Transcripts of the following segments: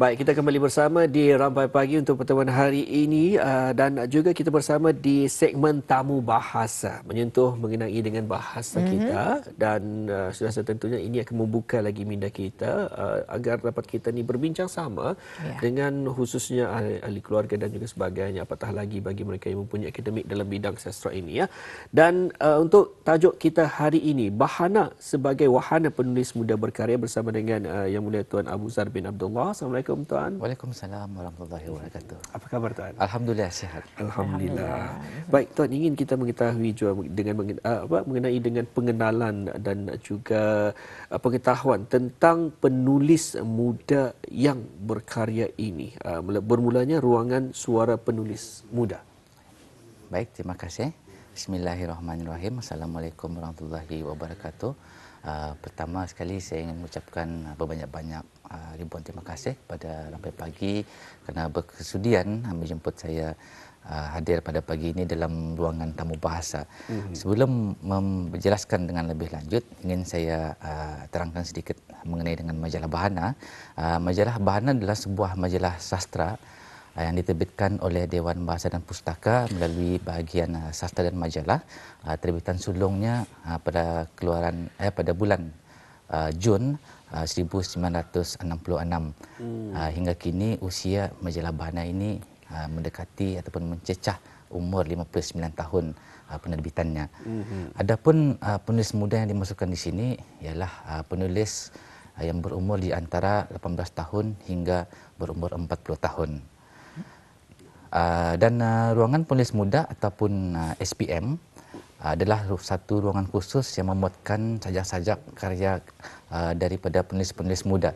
Baik, kita kembali bersama di Rampai Pagi untuk pertemuan hari ini dan juga kita bersama di segmen Tamu Bahasa menyentuh mengenai dengan bahasa kita dan sudah setentunya ini akan membuka lagi minda kita agar dapat kita ni berbincang sama dengan khususnya ahli keluarga dan juga sebagainya, apatah lagi bagi mereka yang mempunyai akademik dalam bidang sastra ini ya. Dan untuk tajuk kita hari ini, Bahana sebagai wahana penulis muda berkarya bersama dengan Yang Mulia Tuan Abu Zar bin Abdullah. Assalamualaikum Tuan. Waalaikumsalam warahmatullahi wabarakatuh. Apa khabar Tuan? Alhamdulillah sihat. Alhamdulillah. Baik Tuan, ingin kita mengetahui juga mengenai dengan pengenalan dan juga pengetahuan tentang penulis muda yang berkarya ini. Bermulanya Ruangan Suara Penulis Muda. Baik, terima kasih. Bismillahirrahmanirrahim. Assalamualaikum warahmatullahi wabarakatuh. Pertama sekali saya ingin mengucapkan berbanyak-banyak ribuan terima kasih kepada Rampai Pagi kerana berkesudian menjemput saya hadir pada pagi ini dalam ruangan tamu bahasa. Sebelum menjelaskan dengan lebih lanjut, ingin saya terangkan sedikit mengenai dengan majalah Bahana. Majalah Bahana adalah sebuah majalah sastra yang diterbitkan oleh Dewan Bahasa dan Pustaka melalui bahagian sastra dan majalah. Terbitan sulungnya pada pada bulan Jun 1966. Hingga kini usia majalah Bahana ini mendekati ataupun mencecah umur 59 tahun penerbitannya. Adapun penulis muda yang dimasukkan di sini ialah penulis yang berumur di antara 18 tahun hingga berumur 40 tahun. Dan ruangan penulis muda ataupun SPM adalah satu ruangan khusus yang memuatkan sajak-sajak karya daripada penulis-penulis muda.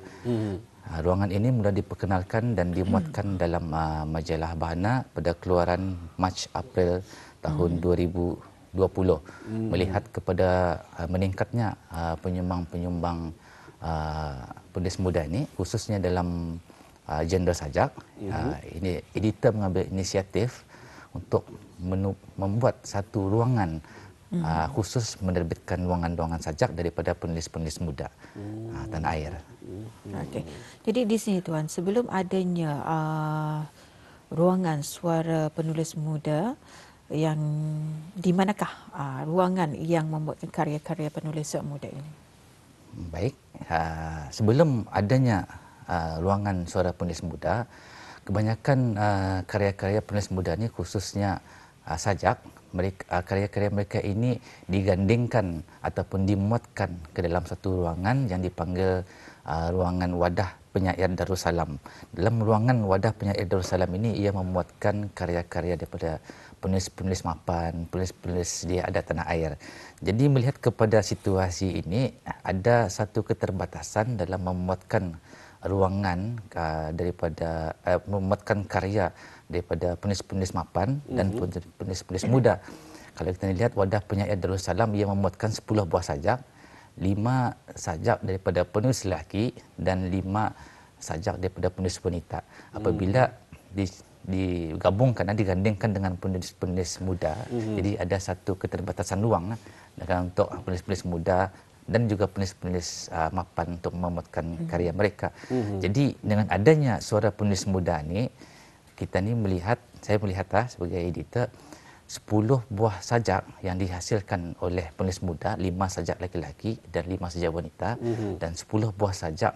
Ruangan ini mula diperkenalkan dan dimuatkan dalam majalah Bahana pada keluaran Mac-April tahun 2020 melihat kepada meningkatnya penyumbang-penyumbang penulis muda ini khususnya dalam genre sajak. Ini editor mengambil inisiatif untuk membuat satu ruangan khusus menerbitkan ruangan-ruangan sajak daripada penulis-penulis muda tanah air. Okey. Jadi di sini Tuan, sebelum adanya ruangan suara penulis muda, yang di manakah ruangan yang membuatkan karya-karya penulis muda ini? Baik, sebelum adanya ruangan suara penulis muda, kebanyakan karya-karya penulis muda ini khususnya sajak, karya-karya mereka ini digandingkan ataupun dimuatkan ke dalam satu ruangan yang dipanggil ruangan wadah penyair Darussalam. Dalam ruangan wadah penyair Darussalam ini ia memuatkan karya-karya daripada penulis-penulis mapan, penulis-penulis di adat tanah air. Jadi melihat kepada situasi ini ada satu keterbatasan dalam memuatkan ruangan daripada memuatkan karya daripada penulis-penulis mapan dan penulis-penulis muda. Kalau kita lihat wadah penyair Darussalam ia memuatkan 10 buah sajak, 5 sajak daripada penulis lelaki dan 5 sajak daripada penulis wanita. Apabila digabungkan dan digandingkan dengan penulis-penulis muda, jadi ada satu keterbatasan ruang untuk penulis-penulis muda dan juga penulis-penulis mapan untuk memuatkan karya mereka. Jadi dengan adanya suara penulis muda ni, kita ni saya melihat sebagai editor 10 buah sajak yang dihasilkan oleh penulis muda, 5 sajak lelaki dan 5 sajak wanita, dan 10 buah sajak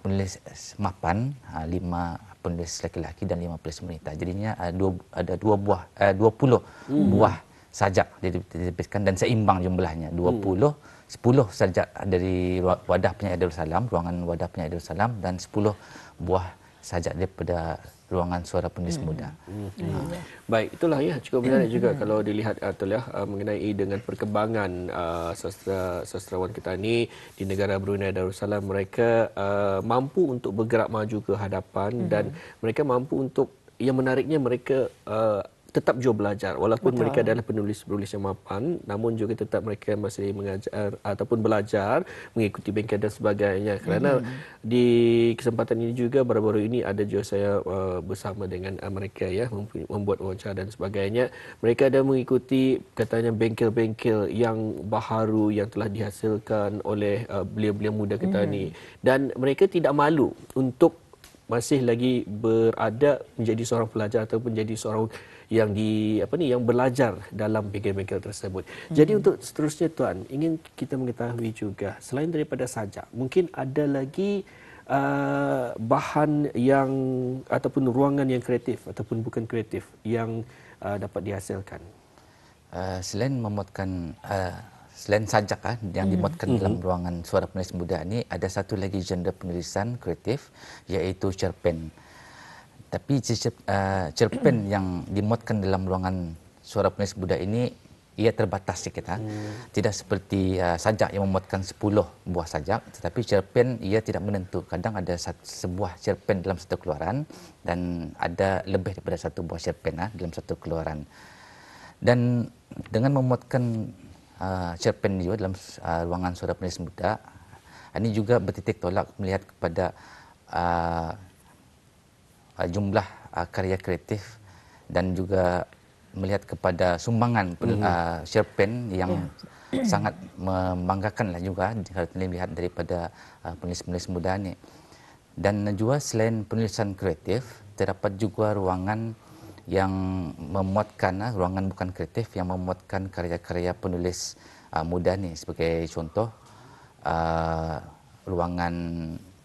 penulis mapan, 5 penulis lelaki dan 5 penulis wanita. Jadinya ada 20 buah sajak diterbitkan dan seimbang jumlahnya 10 sajak dari wadah penyair Darussalam, ruangan wadah penyair Darussalam, dan 10 buah sajak daripada ruangan suara penulis muda. Baik, itulah ya, cukup menarik juga kalau dilihat mengenai dengan perkembangan sastrawan kita ni di negara Brunei Darussalam. Mereka mampu untuk bergerak maju ke hadapan dan mereka mampu untuk, yang menariknya mereka tetap jua belajar walaupun mereka adalah penulis-penulis yang mapan, namun juga tetap mereka masih mengajar ataupun belajar mengikuti bengkel dan sebagainya. Kerana di kesempatan ini juga baru-baru ini ada juga saya bersama dengan mereka ya membuat wawancara dan sebagainya. Mereka ada mengikuti katanya bengkel-bengkel yang baharu yang telah dihasilkan oleh beliau-beliau muda kita ni, dan mereka tidak malu untuk masih lagi berada menjadi seorang pelajar ataupun menjadi seorang yang yang belajar dalam bengkel-bengkel tersebut. Jadi untuk seterusnya tuan, ingin kita mengetahui juga selain daripada sajak, mungkin ada lagi bahan yang ataupun ruangan yang kreatif ataupun bukan kreatif yang dapat dihasilkan. Selain sajak yang dimuatkan dalam ruangan suara penulis muda ini, ada satu lagi genre penulisan kreatif iaitu cerpen. Tapi cerpen yang dimuatkan dalam ruangan suara penulis muda ini ia terbatas sikit. Tidak seperti sajak yang memuatkan 10 buah sajak, tetapi cerpen ia tidak menentu. Kadang ada sebuah cerpen dalam satu keluaran dan ada lebih daripada satu buah cerpen dalam satu keluaran. Dan dengan memuatkan cerpen juga dalam ruangan suara penulis muda, ini juga bertitik tolak melihat kepada jumlah karya kreatif dan juga melihat kepada sumbangan cerpen yang sangat membanggakanlah juga kalau dilihat daripada penulis-penulis muda ini. Dan juga selain penulisan kreatif, terdapat juga ruangan yang memuatkan, ruangan bukan kreatif yang memuatkan karya-karya penulis muda ni. Sebagai contoh, ruangan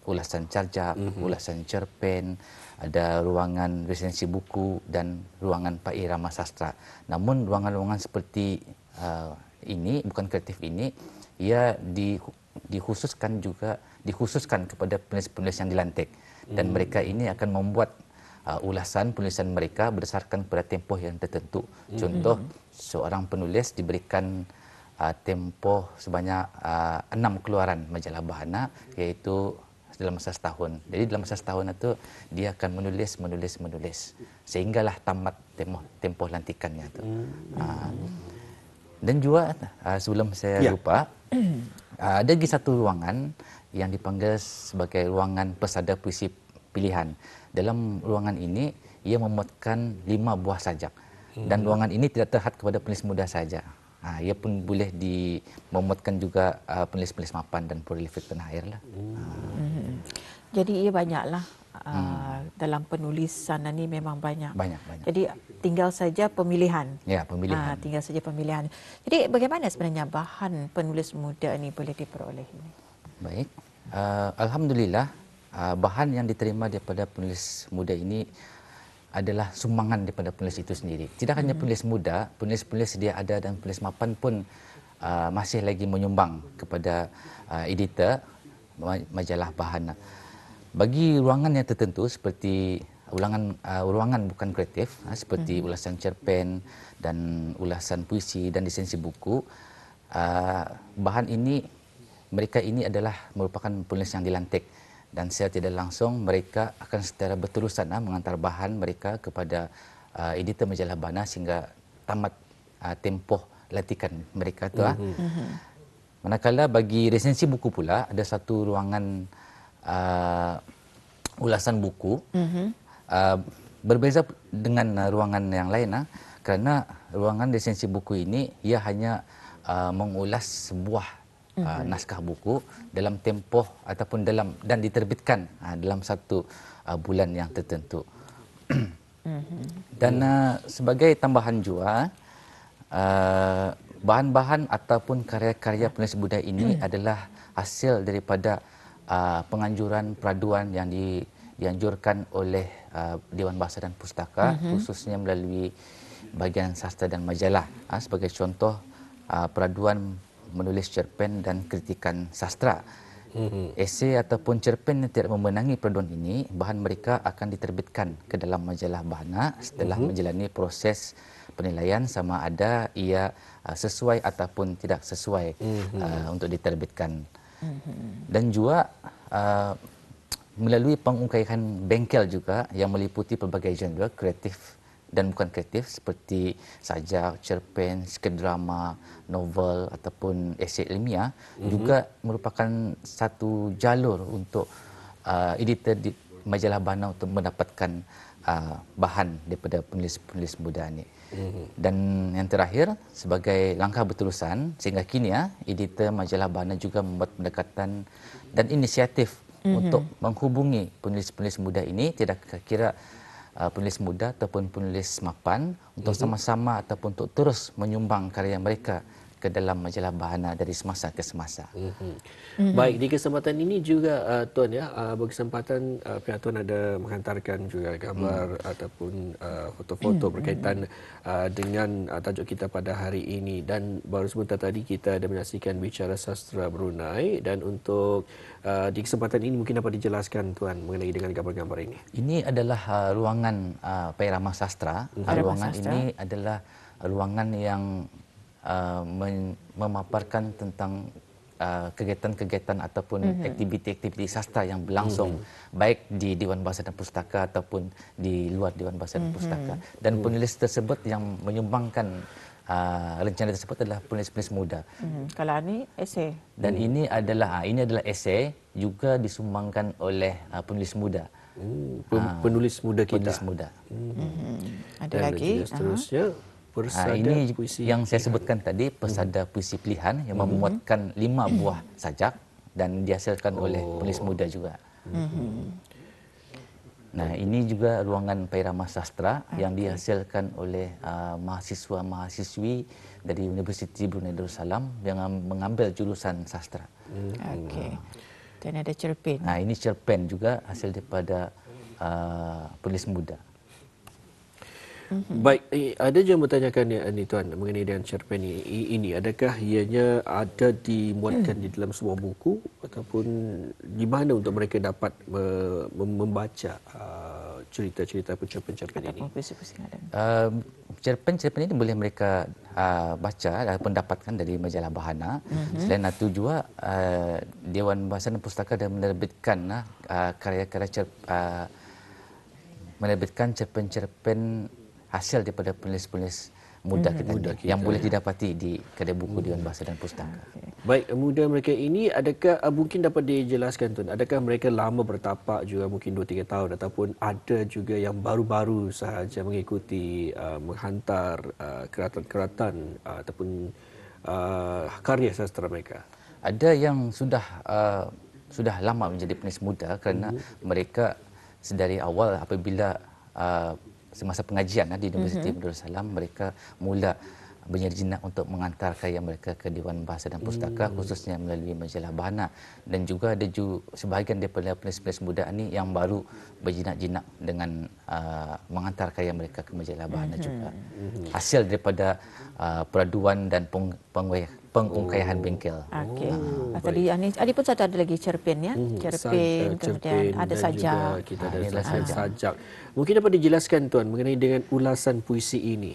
ulasan carjak, ulasan cerpen, ada ruangan resensi buku dan ruangan Pak Irama Sastra. Namun ruangan-ruangan seperti ini, bukan kreatif ini, ia dikhususkan kepada penulis-penulis yang dilantik. Dan mereka ini akan membuat ulasan penulisan mereka berdasarkan pada tempoh yang tertentu. Contoh, seorang penulis diberikan tempoh sebanyak 6 keluaran majalah Bahana, iaitu dalam masa setahun. Jadi dalam masa setahun itu dia akan menulis sehinggalah tamat tempoh lantikannya itu. Dan juga sebelum saya lupa, ada lagi satu ruangan yang dipanggil sebagai ruangan pesada puisi pilihan. Dalam ruangan ini ia memuatkan 5 buah sajak. Dan ruangan ini tidak terhad kepada penulis muda saja. Ia pun boleh memuatkan juga penulis-penulis mapan dan prolifik tanah air lah. Jadi ia banyaklah dalam penulisan ini memang banyak. Banyak. Jadi tinggal saja pemilihan. Ya, pemilihan. Tinggal saja pemilihan. Jadi bagaimana sebenarnya bahan penulis muda ini boleh diperoleh ini? Baik. Alhamdulillah, bahan yang diterima daripada penulis muda ini adalah sumbangan daripada penulis itu sendiri. Tidak hanya penulis muda, penulis-penulis sedia ada dan penulis mapan pun masih lagi menyumbang kepada editor majalah Bahana. Bagi ruangan yang tertentu seperti ruangan bukan kreatif, seperti ulasan cerpen dan ulasan puisi dan lisensi buku, bahan ini, mereka ini adalah merupakan penulis yang dilantik. Dan secara tidak langsung mereka akan secara berterusan mengantar bahan mereka kepada editor majalah Bahana sehingga tamat tempoh latihan mereka tu. Manakala bagi resensi buku pula ada satu ruangan ulasan buku, berbeza dengan ruangan yang lain kerana ruangan resensi buku ini ia hanya mengulas sebuah naskah buku dalam tempoh ataupun dan diterbitkan dalam satu bulan yang tertentu. Dan sebagai tambahan juga, bahan-bahan ataupun karya-karya penulis muda ini adalah hasil daripada penganjuran peraduan yang dianjurkan oleh Dewan Bahasa dan Pustaka, khususnya melalui bahagian sastra dan majalah. Sebagai contoh, peraduan menulis cerpen dan kritikan sastra. Esei ataupun cerpen yang tidak memenangi peraduan ini, bahan mereka akan diterbitkan ke dalam majalah Bahana setelah menjalani proses penilaian sama ada ia sesuai ataupun tidak sesuai untuk diterbitkan. Dan juga melalui pengungkaian bengkel juga yang meliputi pelbagai genre kreatif dan bukan kreatif seperti sajak, cerpen, skrip drama, novel ataupun esei ilmiah juga merupakan satu jalur untuk editor di majalah Bahana untuk mendapatkan bahan daripada penulis-penulis muda ini. Dan yang terakhir, sebagai langkah berterusan sehingga kini editor majalah Bahana juga membuat pendekatan dan inisiatif untuk menghubungi penulis-penulis muda ini, tidak kira penulis muda ataupun penulis mapan, untuk sama-sama ataupun untuk terus menyumbang karya mereka ke dalam majalah Bahana dari semasa ke semasa. Baik, di kesempatan ini juga Tuan ya, berkesempatan pihak Tuan ada menghantarkan juga gambar ataupun foto-foto berkaitan dengan tajuk kita pada hari ini, dan baru sebentar tadi kita ada menyaksikan bicara sastra Brunei, dan untuk di kesempatan ini mungkin dapat dijelaskan Tuan mengenai dengan gambar-gambar ini. Ini adalah ruangan Pairama Sastra. Ruangan Sastra. ini adalah ruangan yang memaparkan tentang kegiatan-kegiatan ataupun aktiviti-aktiviti sastra yang berlangsung baik di Dewan Bahasa dan Pustaka ataupun di luar Dewan Bahasa dan Pustaka. Dan penulis tersebut yang menyumbangkan rencana tersebut adalah penulis-penulis muda. Kalau ini esei. Dan ini adalah esei juga disumbangkan oleh penulis muda. Penulis muda kita. Penulis muda. Ada Dan lagi. juga seterusnya persada ini puisi yang saya sebutkan tadi, persada puisi pilihan yang memuatkan 5 buah sajak dan dihasilkan oleh penulis muda juga. Nah, ini juga ruangan Pairama Sastra yang dihasilkan oleh mahasiswa-mahasiswi dari Universiti Brunei Darussalam yang mengambil jurusan sastra. Okey. Dan ada cerpen. Nah, ini cerpen juga hasil daripada penulis muda. Baik, ada je yang bertanyakan ni Tuan mengenai dengan cerpen ini. Adakah ianya ada dimuatkan di dalam sebuah buku ataupun di mana untuk mereka dapat membaca cerita-cerita cerpen-cerpen ini? Ataupun puisi-puisi yang ada. Cerpen-cerpen ini boleh mereka baca ataupun dapatkan dari majalah Bahana. Selain itu juga Dewan Bahasa dan Pustaka dah menerbitkan karya-karya menerbitkan cerpen-cerpen hasil daripada penulis-penulis muda kita, yang boleh didapati di kedai buku Dewan Bahasa dan Pustaka. Baik, muda mereka ini adakah mungkin dapat dijelaskan Tuan, adakah mereka lama bertapak juga mungkin 2-3 tahun ataupun ada juga yang baru-baru sahaja mengikuti menghantar keratan-keratan ataupun karya sastra mereka? Ada yang sudah lama menjadi penulis muda kerana mereka sedari awal apabila semasa pengajian di Universiti Darussalam, mereka mula berjinak untuk mengantar karya mereka ke Dewan Bahasa dan Pustaka, khususnya melalui majalah Bahana. Dan juga ada sebahagian daripada penulis-penulis muda ini yang baru berjinak-jinak dengan mengantar karya mereka ke majalah Bahana juga. Hasil daripada peraduan dan pengungkayahan bengkel. Okey. Tadi Adi pun ada lagi cerpen ya. Cerpen, kemudian ada sajak. Kita ada sajak. Mungkin dapat dijelaskan Tuan mengenai dengan ulasan puisi ini.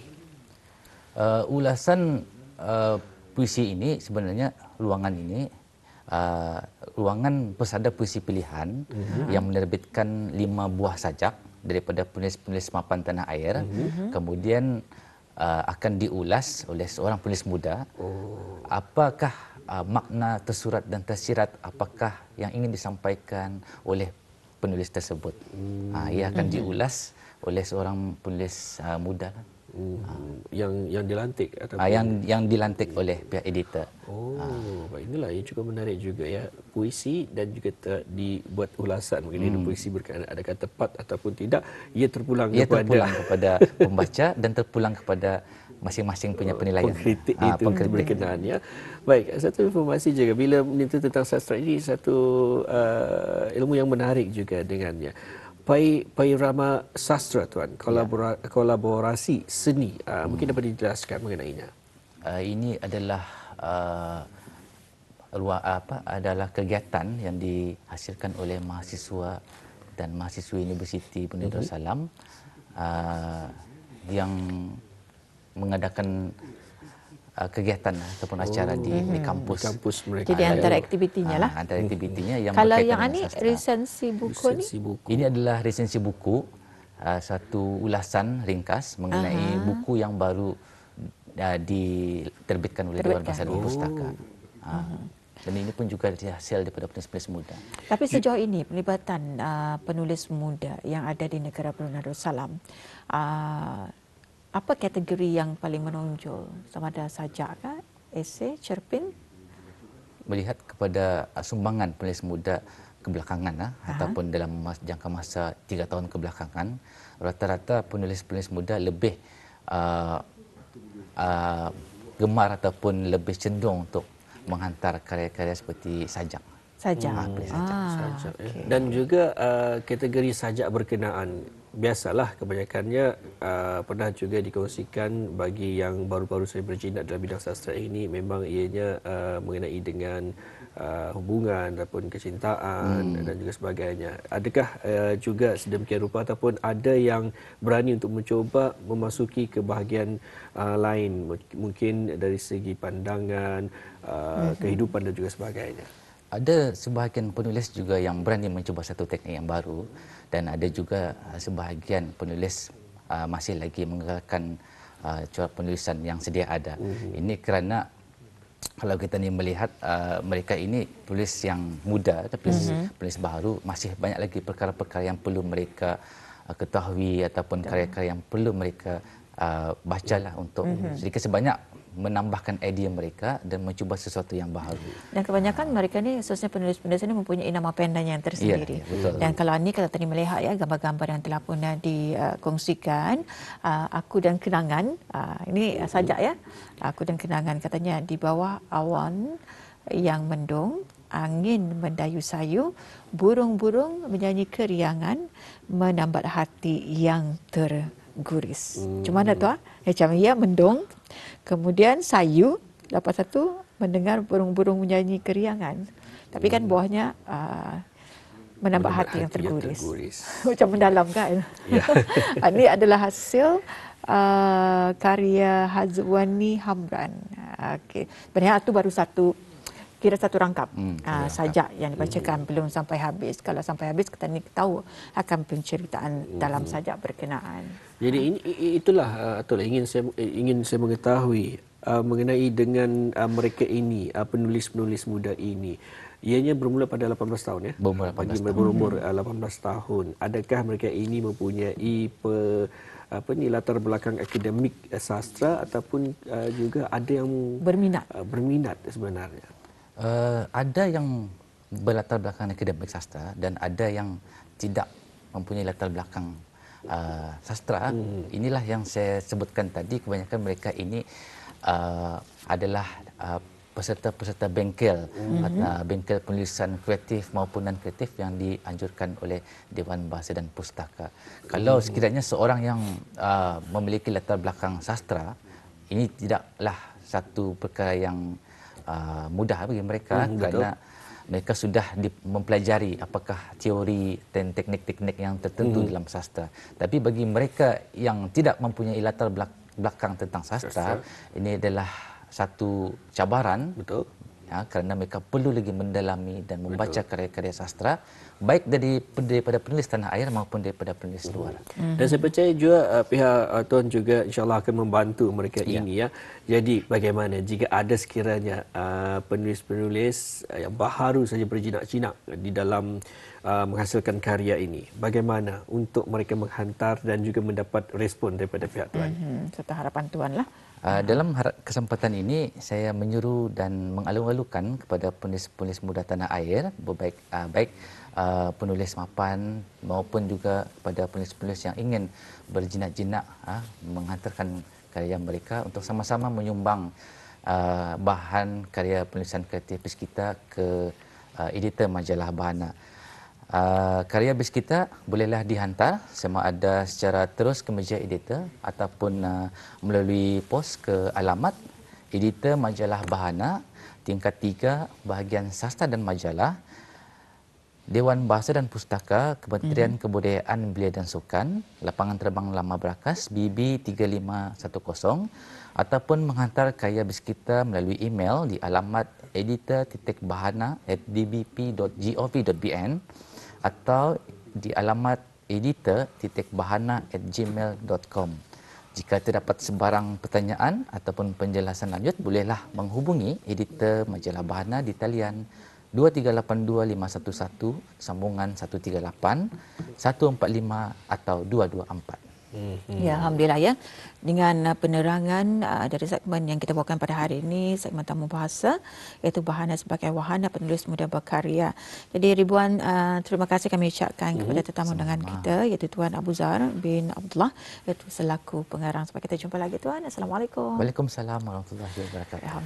Ulasan puisi ini sebenarnya ruangan ini ruangan persada puisi pilihan yang menerbitkan 5 buah sajak daripada penulis-penulis mapan tanah air. Kemudian akan diulas oleh seorang penulis muda. Apakah makna tersurat dan tersirat, apakah yang ingin disampaikan oleh penulis tersebut. Ia akan diulas oleh seorang penulis muda. Yang dilantik ataupun yang dilantik oleh pihak editor. Inilah yang cukup menarik juga ya, puisi dan juga dibuat ulasan mengenai puisi berkenaan adakah tepat ataupun tidak, ia terpulang kepada pembaca dan terpulang kepada masing-masing punya penilaian. Pengkritik itu berkenaan ya. Baik, satu informasi juga bila menyentuh tentang sastra ini, satu ilmu yang menarik juga dengannya. Pairama Sastra Tuan, kolaborasi seni, mungkin dapat dijelaskan mengenainya. Ini adalah adalah kegiatan yang dihasilkan oleh mahasiswa dan mahasiswi Universiti Brunei Darussalam yang mengadakan kegiatan ataupun acara di kampus mereka. Jadi antara aktivitinya lah. Antara aktivitinya yang kalau berkaitan yang dengan ini sastra. resensi buku ni. Ini adalah resensi buku, satu ulasan ringkas mengenai buku yang baru diterbitkan oleh Dewan Bahasa dan Pustaka. Dan ini pun juga hasil daripada penulis-penulis muda. Tapi sejauh ini pelibatan penulis muda yang ada di negara Brunei Darussalam, apa kategori yang paling menonjol? Sama ada sajak kah, esei, cerpen? Melihat kepada sumbangan penulis muda kebelakangan ataupun dalam jangka masa 3 tahun kebelakangan, rata-rata penulis-penulis muda lebih gemar ataupun lebih cenderung untuk menghantar karya-karya seperti sajak. Saja. Sajak, ya. Dan juga kategori sajak berkenaan. Biasalah kebanyakannya pernah juga dikongsikan bagi yang baru-baru saja berjinak dalam bidang sastra ini, memang ianya mengenai dengan hubungan ataupun kecintaan dan juga sebagainya. Adakah juga sedemikian rupa ataupun ada yang berani untuk mencuba memasuki ke bahagian lain, mungkin dari segi pandangan, kehidupan dan juga sebagainya? Ada sebahagian penulis juga yang berani mencuba satu teknik yang baru, dan ada juga sebahagian penulis masih lagi menggunakan corak penulisan yang sedia ada. Ini kerana kalau kita ni melihat mereka ini penulis yang muda, tapi penulis baru, masih banyak lagi perkara-perkara yang perlu mereka ketahui ataupun karya-karya yang perlu mereka bacalah untuk sedikit sebanyak menambahkan idea mereka dan mencuba sesuatu yang baru. Dan kebanyakan mereka ni, khususnya penulis-penulis ini mempunyai nama pendanya yang tersendiri. Ya, betul. Dan kalau ni, kalau tadi melihat ya gambar-gambar yang telah pernah dikongsikan, Aku dan Kenangan, ini sajak ya, Aku dan Kenangan, katanya di bawah awan yang mendung, angin mendayu sayu, burung-burung menyanyi keriangan, menambat hati yang terguris. Cuma mana tu? Macam ia mendung, kemudian sayu, lepas satu mendengar burung-burung menyanyi keriangan. Tapi kan buahnya menambat hati yang terguris. Macam mendalam kan? Ya. Ini adalah hasil karya Hazwani Hamran. Okey. Sebenarnya itu baru kira satu rangkap sajak yang dibacakan, belum sampai habis. Kalau sampai habis, kita ni tahu akan penceritaan dalam sajak berkenaan. Jadi itulah ingin saya mengetahui mengenai dengan mereka ini, penulis-penulis muda ini. Ianya bermula pada 18 tahun ya. Berumur 18 tahun. Adakah mereka ini mempunyai latar belakang akademik sastra ataupun juga ada yang berminat sebenarnya? Ada yang berlatar belakang akademik sastra dan ada yang tidak mempunyai latar belakang sastra. Inilah yang saya sebutkan tadi, kebanyakan mereka ini adalah peserta-peserta bengkel, bengkel penulisan kreatif maupun non kreatif yang dianjurkan oleh Dewan Bahasa dan Pustaka. Kalau sekiranya seorang yang memiliki latar belakang sastra, ini tidaklah satu perkara yang mudah bagi mereka, kerana mereka sudah mempelajari apakah teori dan teknik-teknik yang tertentu dalam sastra. Tapi bagi mereka yang tidak mempunyai latar belakang tentang sastra, ini adalah satu cabaran. Betul. Ya, kerana mereka perlu lagi mendalami dan membaca karya-karya sastra, baik daripada penulis tanah air maupun daripada penulis luar. Dan saya percaya juga pihak Tuan juga insya-Allah akan membantu mereka ini ya. Jadi bagaimana jika ada sekiranya penulis-penulis yang baru saja berjinak-jinak di dalam menghasilkan karya ini, bagaimana untuk mereka menghantar dan juga mendapat respon daripada pihak Tuan? Serta harapan Tuan lah. Dalam kesempatan ini, saya menyuruh dan mengalu-alukan kepada penulis-penulis muda tanah air, baik penulis mapan maupun juga kepada penulis-penulis yang ingin berjinak-jinak menghantarkan karya mereka untuk sama-sama menyumbang bahan karya penulisan kreatif kita ke editor majalah Bahana. Karya kita bolehlah dihantar sama ada secara terus ke meja editor ataupun melalui pos ke alamat editor majalah Bahana, tingkat 3, bahagian sastra dan majalah, Dewan Bahasa dan Pustaka, Kementerian Kebudayaan, Belia dan Sukan, Lapangan Terbang Lama Brakas, BB 3510, ataupun menghantar karya kita melalui email di alamat editor.bahana@dbp.gov.bn atau di alamat editor.bahana@gmail.com. Jika terdapat sebarang pertanyaan ataupun penjelasan lanjut, bolehlah menghubungi editor majalah Bahana di talian 2382 511 sambungan 138 145 atau 224. Ya, alhamdulillah ya. Dengan penerangan dari segmen yang kita bawakan pada hari ini, segmen tamu bahasa, iaitu Bahana sebagai wahana penulis muda berkarya. Jadi ribuan terima kasih kami ucapkan kepada tetamu undangan kita, iaitu Tuan Abu Zar bin Abdullah, iaitu selaku pengarang. Sampai kita jumpa lagi Tuan. Assalamualaikum. Waalaikumsalam warahmatullahi wabarakatuh.